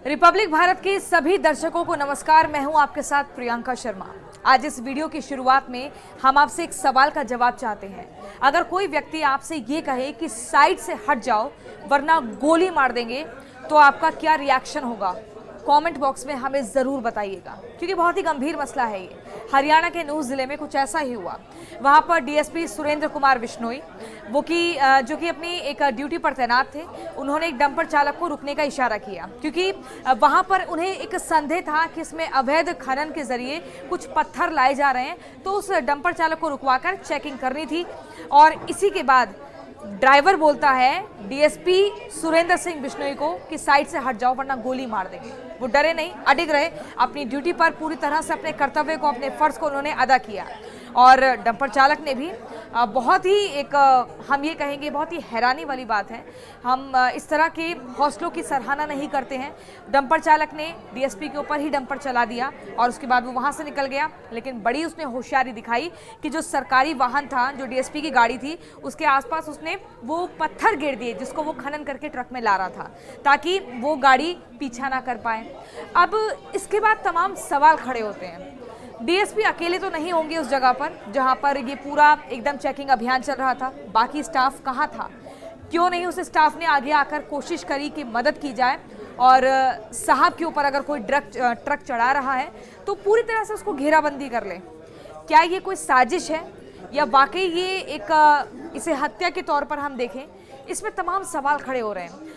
Republic Bharat के सभी दर्शकों को नमस्कार। मैं हूं आपके साथ प्रियंका शर्मा। आज इस वीडियो की शुरुआत में हम आपसे एक सवाल का जवाब चाहते हैं। अगर कोई व्यक्ति आपसे ये कहे कि साइड से हट जाओ वरना गोली मार देंगे, तो आपका क्या रिएक्शन होगा? कमेंट बॉक्स में हमें ज़रूर बताइएगा, क्योंकि बहुत ही गंभीर मसला है ये। हरियाणा के नूह ज़िले में कुछ ऐसा ही हुआ। वहाँ पर डीएसपी सुरेंद्र कुमार बिश्नोई जो कि अपनी एक ड्यूटी पर तैनात थे, उन्होंने एक डंपर चालक को रुकने का इशारा किया, क्योंकि वहाँ पर उन्हें एक संदेह था कि इसमें अवैध खनन के जरिए कुछ पत्थर लाए जा रहे हैं। तो उस डंपर चालक को रुकवाकर चेकिंग करनी थी। और इसी के बाद ड्राइवर बोलता है डीएसपी सुरेंद्र सिंह बिश्नोई को कि साइड से हट जाओ वरना गोली मार देंगे। वो डरे नहीं, अडिग रहे अपनी ड्यूटी पर, पूरी तरह से अपने कर्तव्य को, अपने फर्ज को उन्होंने अदा किया। और डंपर चालक ने भी बहुत ही एक हम ये कहेंगे बहुत ही हैरानी वाली बात है, हम इस तरह के हौसलों की सराहना नहीं करते हैं। डंपर चालक ने डीएसपी के ऊपर ही डंपर चला दिया और उसके बाद वो वहाँ से निकल गया। लेकिन बड़ी उसने होशियारी दिखाई कि जो सरकारी वाहन था, जो डीएसपी की गाड़ी थी, उसके आसपास उसने वो पत्थर गिर दिए जिसको वो खनन करके ट्रक में ला रहा था, ताकि वो गाड़ी पीछा ना कर पाए। अब इसके बाद तमाम सवाल खड़े होते हैं। डीएसपी अकेले तो नहीं होंगे उस जगह पर जहां पर ये पूरा एकदम चेकिंग अभियान चल रहा था। बाकी स्टाफ कहाँ था? क्यों नहीं उस स्टाफ ने आगे आकर कोशिश करी कि मदद की जाए और साहब के ऊपर अगर कोई ट्रक चढ़ा रहा है तो पूरी तरह से उसको घेराबंदी कर ले? क्या ये कोई साजिश है या वाकई ये एक इसे हत्या के तौर पर हम देखें? इसमें तमाम सवाल खड़े हो रहे हैं।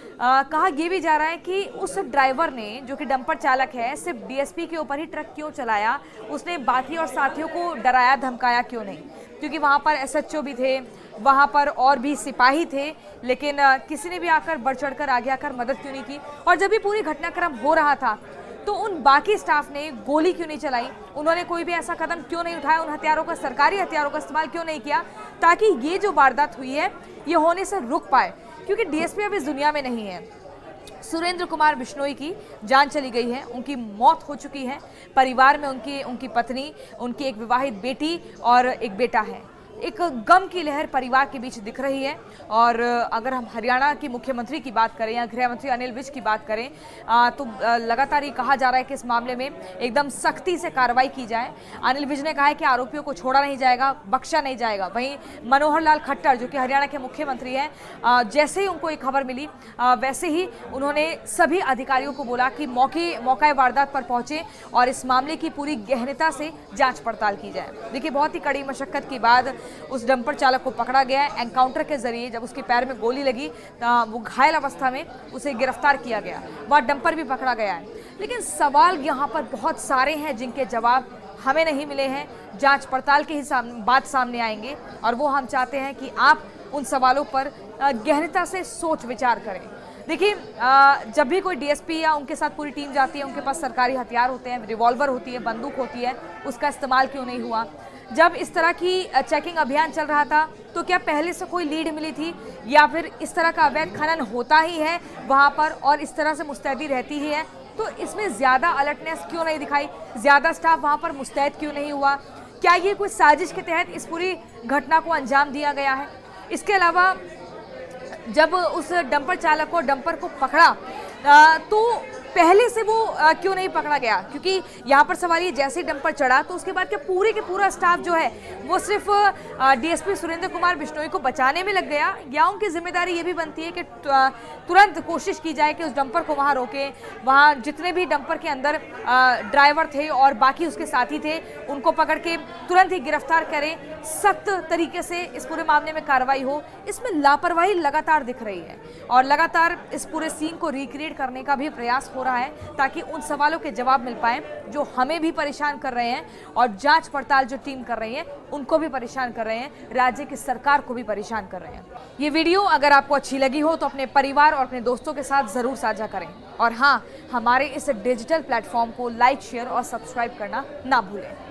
कहा यह भी जा रहा है कि उस ड्राइवर ने, जो कि डंपर चालक है, सिर्फ डीएसपी के ऊपर ही ट्रक क्यों चलाया? उसने बाकी और साथियों को डराया धमकाया क्यों नहीं? क्योंकि वहाँ पर एसएचओ भी थे, वहाँ पर और भी सिपाही थे, लेकिन किसी ने भी आकर बढ़ चढ़ कर आगे आकर मदद क्यों नहीं की? और जब भी पूरी घटनाक्रम हो रहा था तो उन बाकी स्टाफ ने गोली क्यों नहीं चलाई? उन्होंने कोई भी ऐसा कदम क्यों नहीं उठाया? उन हथियारों का, सरकारी हथियारों का इस्तेमाल क्यों नहीं किया, ताकि ये जो वारदात हुई है ये होने से रुक पाए? क्योंकि डीएसपी अब इस दुनिया में नहीं है। सुरेंद्र कुमार बिश्नोई की जान चली गई है, उनकी मौत हो चुकी है। परिवार में उनकी पत्नी, उनकी एक विवाहित बेटी और एक बेटा है। एक गम की लहर परिवार के बीच दिख रही है। और अगर हम हरियाणा की मुख्यमंत्री की बात करें या गृह मंत्री अनिल विज की बात करें, तो लगातार ये कहा जा रहा है कि इस मामले में एकदम सख्ती से कार्रवाई की जाए। अनिल विज ने कहा है कि आरोपियों को छोड़ा नहीं जाएगा, बख्शा नहीं जाएगा। वहीं मनोहर लाल खट्टर, जो कि हरियाणा के मुख्यमंत्री हैं, जैसे ही उनको एक खबर मिली वैसे ही उन्होंने सभी अधिकारियों को बोला कि मौके वारदात पर पहुंचे और इस मामले की पूरी गहनता से जाँच पड़ताल की जाए। देखिए, बहुत ही कड़ी मशक्कत के बाद उस डंपर चालक को पकड़ा गया है। एनकाउंटर के जरिए जब उसके पैर में गोली लगी तो वो घायल अवस्था में उसे गिरफ्तार किया गया, वह डंपर भी पकड़ा गया है। लेकिन सवाल यहाँ पर बहुत सारे हैं जिनके जवाब हमें नहीं मिले हैं। जांच पड़ताल के ही बात सामने आएंगे और वो हम चाहते हैं कि आप उन सवालों पर गहनता से सोच विचार करें। देखिए, जब भी कोई डीएसपी या उनके साथ पूरी टीम जाती है, उनके पास सरकारी हथियार होते हैं, रिवॉल्वर होती है, बंदूक होती है, उसका इस्तेमाल क्यों नहीं हुआ? जब इस तरह की चेकिंग अभियान चल रहा था तो क्या पहले से कोई लीड मिली थी, या फिर इस तरह का अवैध खनन होता ही है वहाँ पर और इस तरह से मुस्तैदी रहती ही है? तो इसमें ज़्यादा अलर्टनेस क्यों नहीं दिखाई? ज़्यादा स्टाफ वहाँ पर मुस्तैद क्यों नहीं हुआ? क्या ये कोई साजिश के तहत इस पूरी घटना को अंजाम दिया गया है? इसके अलावा जब उस डंपर चालक को, डंपर को पकड़ा तो पहले से वो क्यों नहीं पकड़ा गया? क्योंकि यहाँ पर सवाल ये, जैसे ही डंपर चढ़ा तो उसके बाद के पूरा स्टाफ जो है वो सिर्फ डीएसपी सुरेंद्र कुमार बिश्नोई को बचाने में लग गया, या उनकी जिम्मेदारी ये भी बनती है कि तुरंत कोशिश की जाए कि उस डंपर को वहाँ रोकें, वहाँ जितने भी डंपर के अंदर ड्राइवर थे और बाकी उसके साथी थे उनको पकड़ के तुरंत ही गिरफ्तार करें, सख्त तरीके से इस पूरे मामले में कार्रवाई हो? इसमें लापरवाही लगातार दिख रही है और लगातार इस पूरे सीन को रिक्रिएट करने का भी प्रयास हो रहा है, ताकि उन सवालों के जवाब मिल पाए जो हमें भी परेशान कर रहे हैं और जांच पड़ताल जो टीम कर रही है उनको भी परेशान कर रहे हैं, राज्य की सरकार को भी परेशान कर रहे हैं। ये वीडियो अगर आपको अच्छी लगी हो तो अपने परिवार और अपने दोस्तों के साथ जरूर साझा करें। और हाँ, हमारे इस डिजिटल प्लेटफॉर्म को लाइक, शेयर और सब्सक्राइब करना ना भूलें।